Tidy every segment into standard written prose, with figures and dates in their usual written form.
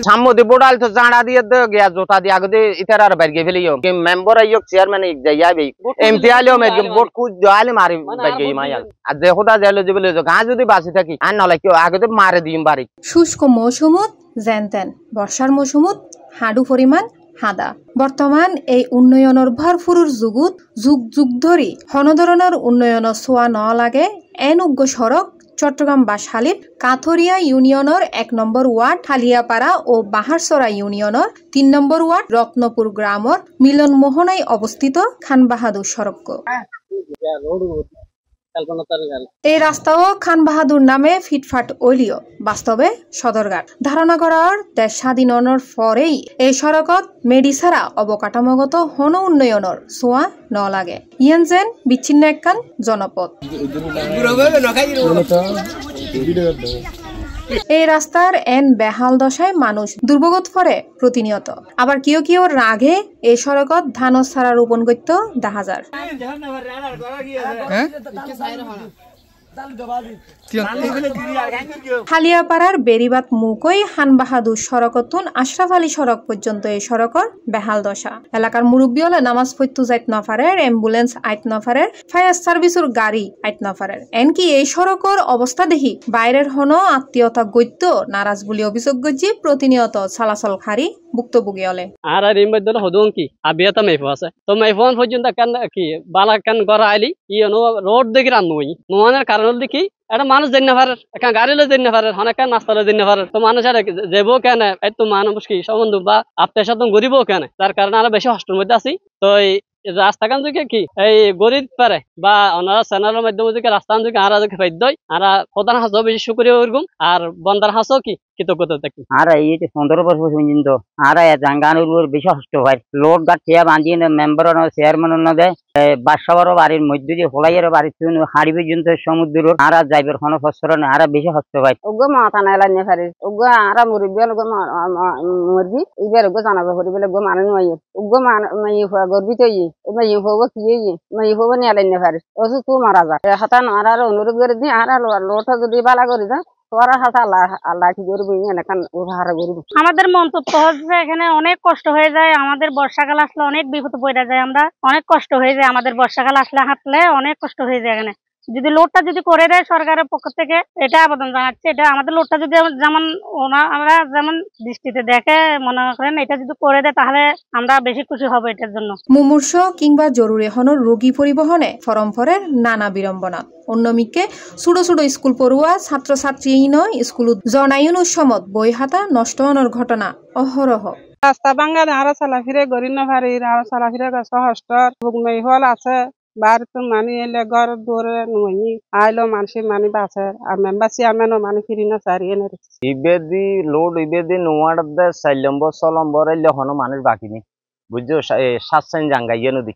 সাম্মতি বোড়াল তো জাঁড়া দিয়ে গিয়া জোতা দিয়ে আগে ইতার আর বাইরে ফেলিও কি মেম্বার আইও চেয়ারম্যান যাইবে এমপি আইলো মেজম বোর্ড কু জালে মারি বাইরে মাইয়া আর যে খোদা জালে যে বলে গা যদি বাঁচি থাকি আর নলে কেউ আগে তো মারে দিম বাড়ি শুষ্ক মৌসুমত যেনতেন বর্ষার মৌসুমত হাডু পরিমাণ হাদা বর্তমান এই উন্নয়নের ভরপুর যুগত যুগ যুগ ধরি হনধরনের উন্নয়নের ছোঁয়া ন লাগে এন উগ্র সড়ক চট্টগ্রাম বাঁশখালীর কাথরিয়া ইউনিয়নের ১ নম্বর ওয়ার্ড হালিয়াপাড়া ও বাহারসরা ইউনিয়নের ৩ নম্বর ওয়ার্ড রত্নপুর গ্রামের মিলন মোহনায় অবস্থিত খান বাহাদুর সড়ক। এই রাস্তাও খান বাহাদুর নামে ফিটফাট ওইলিও বাস্তবে সদরঘাট ধারণা করার দেশ স্বাধীনের পরেই এই সড়কত মেডিসারা অবকাঠামোগত হন উন্নয়নের ছোঁয়া ন লাগে ইয়েন যেন বিচ্ছিন্ন একখান জনপদ। এই রাস্তার এন বেহাল দশায় মানুষ দুর্ভোগত পরে প্রতিনিয়ত আবার কিয় কিয় রাগে এই সড়কত ধান ছাড়া রোপণ করতে দেখা যায়। হালিয়াপাড়ার বেরিবাত মুকই খান বাহাদুর সড়কতুন আশরাফ আলী সড়ক পর্যন্ত এই সড়কর বেহাল দশা এলাকার মুরব্বী হলে নামাজ পড়তে যাইত নফারের অ্যাম্বুলেন্স আইত নফারের ফায়ার সার্ভিসের গাড়ি আইত নফারের এনকি এই সড়কর অবস্থা দেখি বাইরের হন আত্মীয়তা গদ্য নারাজ বলে অভিযোগ গজি প্রতিনিয়ত চলাচল খারি ভুক্তভোগী হলে আর এর মধ্যে হদুন কি আবিয়াতা মেফো আছে তো মেফোন পর্যন্ত কান কি বালা কান গড়া আইলি ইনো রোড দেখি রান নই নোয়ানের কারণ দেখি এটা মানুষ জেনে পারে এখন গাড়ি লো জেনে পারে অনেক নাস্তা জেনে পারে তো মানুষ আর যাবো কেন এই তো মানুষ কি সম্বন্ধ বা আত্মীয় সাথে গরিব কেন তার কারণে আরো বেশি হস্টের মধ্যে আছি তো এই রাস্তাখান থেকে কি এই গরিব পারে বা ওনারা চ্যানেলের মাধ্যমে থেকে রাস্তা থেকে আরা দেখে ফাইদ দেয় আর প্রধান হাসও বেশি শুক্রিয়া ওরকম আর বন্দার হাসও কি কৃতজ্ঞতা থাকি আর এই যে 15 বছর পর্যন্ত আর জাঙ্গানুর বেশি হস্ত হয় লোড গাছ চেয়া বাঁধিয়ে মেম্বার চেয়ারম্যান দেয় বাসাবার বাড়ির মধ্যে দিয়ে হোলাইয়ের বাড়ির হাড়ি পর্যন্ত সমুদ্র আর যাইবের কোনো ফসল আর বেশি হস্ত হয় ওগো মাথা নাই লাইনে পারে ওগো আর মুরব্বী ওগো মুরগি এবার ওগো জানাবে হরি বলে গো মানুষ নয় ওগো গর্বিত মাই হবো কি মাই হবো নিয়ে লাইনে পারে ওসু তু মারা যায় হাতান আর অনুরোধ করে দিই আর লোটা যদি বালা করি যা আমাদের মন্তব্য হচ্ছে এখানে অনেক কষ্ট হয়ে যায় আমাদের বর্ষাকাল আসলে অনেক বিপদ পড়ে যায় আমরা অনেক কষ্ট হয়ে যায় আমাদের বর্ষাকাল আসলে হাঁটলে অনেক কষ্ট হয়ে যায় এখানে যদি লোডটা যদি করে দেয় সরকারের পক্ষ থেকে এটা আবেদন জানাচ্ছে এটা আমাদের লোডটা যদি যেমন আমরা যেমন দৃষ্টিতে দেখে মনে করেন এটা যদি করে দেয় তাহলে আমরা বেশি খুশি হব এটার জন্য। মুমূর্ষ কিংবা জরুরি হনর রোগী পরিবহনে ফরমফরের নানা বিড়ম্বনা অন্যমিকে ছোটো ছোটো স্কুল পড়ুয়া ছাত্রছাত্রী নয় স্কুল জনায়ুন সমত বই হাতা নষ্ট হওয়ার ঘটনা অহরহ রাস্তা ভাঙ্গা আরো চলাফিরে গরিব ভারি আরো চলাফিরে হস্টর বুকনই হল আছে বাড়িতে মানি এলে ঘর দৌড়ে নই আইলো মানুষের মানি বাঁচে আর মেম্বার চেয়ারম্যানও মানি ফিরি না চারিয়ে নেই ইবেদি লোড ইবেদি নোয়ার দে 4 নম্বর 6 নম্বর এলে হনো মানুষ বাকি নেই বুঝছো 7 জাঙ্গাইয়ে নদী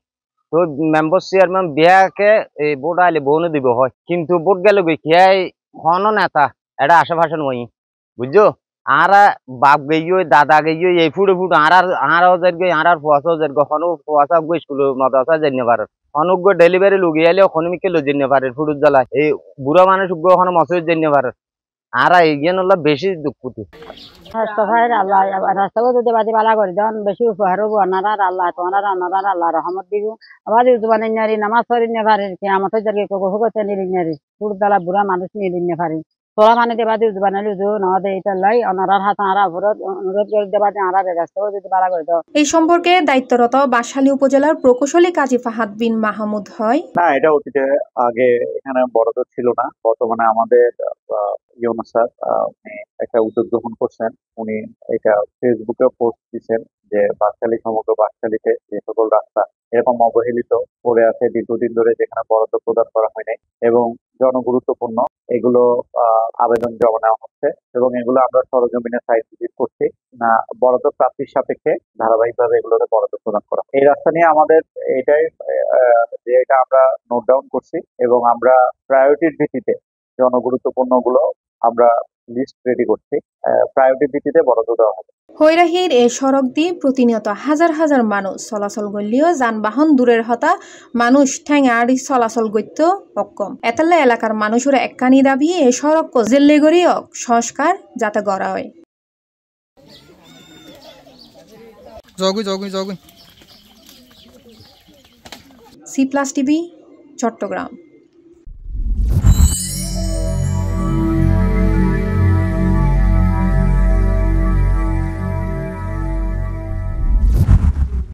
তো মেম্বার চেয়ারম্যান বিয়াকে এই ভোট আইলে বউনে দিব হয় কিন্তু ভোট গেলে গিয়ে হনো নেতা এটা আশেপাশে নই বুঝছো আর বাপ গইও দাদা গইও এই ফুটে ফুট আর আর ফুয়াশা হনো ফুয়াশা স্কুল মাদ্রাসা জানিয়ে পারে অনুগ্য ডেলিভারি লুগিয়ে এলে অনেকে লো জানিয়ে পারে ফুটুর জ্বালা এই বুড়া মানুষ ওখানে মসজিদ জানিয়ে পারে আর এগিয়ে নলা বেশি দুঃখতি রাস্তা যদি বাদি বালা করে দেন বেশি উপহার হবো আনারা আল্লাহ তোমার আনারা আল্লাহ রহমত দিব আবার জুবানি নারী নামাজ পড়ি নিয়ে পারে আমাদের যাকে কখন করতে নিলি নারী ফুট জ্বালা বুড়া মানুষ নিলি নিয়ে পারে তোরা মানে দেবা দিও বানালি যো নদে এটা লাই অনারার হাত আরা অনুরোধ করে দেবা আরা রাস্তা যদি বালা করে দাও। এই সম্পর্কে দায়িত্বরত বাঁশখালী উপজেলার প্রকৌশলী কাজী ফাহাদ বিন মাহমুদ হয় না এটা অতীতে আগে এখানে বরাদ্দ ছিল না বর্তমানে আমাদের ইউনূস স্যার উনি একটা উদ্যোগ গ্রহণ করছেন উনি এটা ফেসবুকে পোস্ট দিচ্ছেন যে বাঁশখালী সমগ্র বাঁশখালীতে যে সকল রাস্তা এরকম অবহেলিত পড়ে আছে দীর্ঘদিন ধরে যেখানে বরাদ্দ প্রদান করা হয়নি এবং জনগুরুত্বপূর্ণ এগুলো আবেদন জমা নেওয়া হচ্ছে এবং এগুলো আমরা সরজমিনে সাইট ভিজিট করছি না বরাদ্দ প্রাপ্তির সাপেক্ষে ধারাবাহিকভাবে এগুলোতে বরাদ্দ প্রদান করা এই রাস্তা নিয়ে আমাদের এটাই যে এটা আমরা নোট ডাউন করছি এবং আমরা প্রায়োরিটির ভিত্তিতে জনগুরুত্বপূর্ণ গুলো আমরা লিস্ট রেডি করছি, প্রায়োরিটি ভিত্তিতে বরাদ্দ দেওয়া হবে। হৈরাহির এই সড়ক দিয়ে প্রতিনিয়ত হাজার হাজার মানুষ চলাচল করলেও যানবাহন দূরের হতা মানুষ ঠেঙাড়ি চলাচল করতে অক্ষম। এতালে এলাকার মানুষের একখানি দাবি এই সড়ক জেলে গড়িয়ে সংস্কার যাতে করা হয়। C+ TV, Chittagong.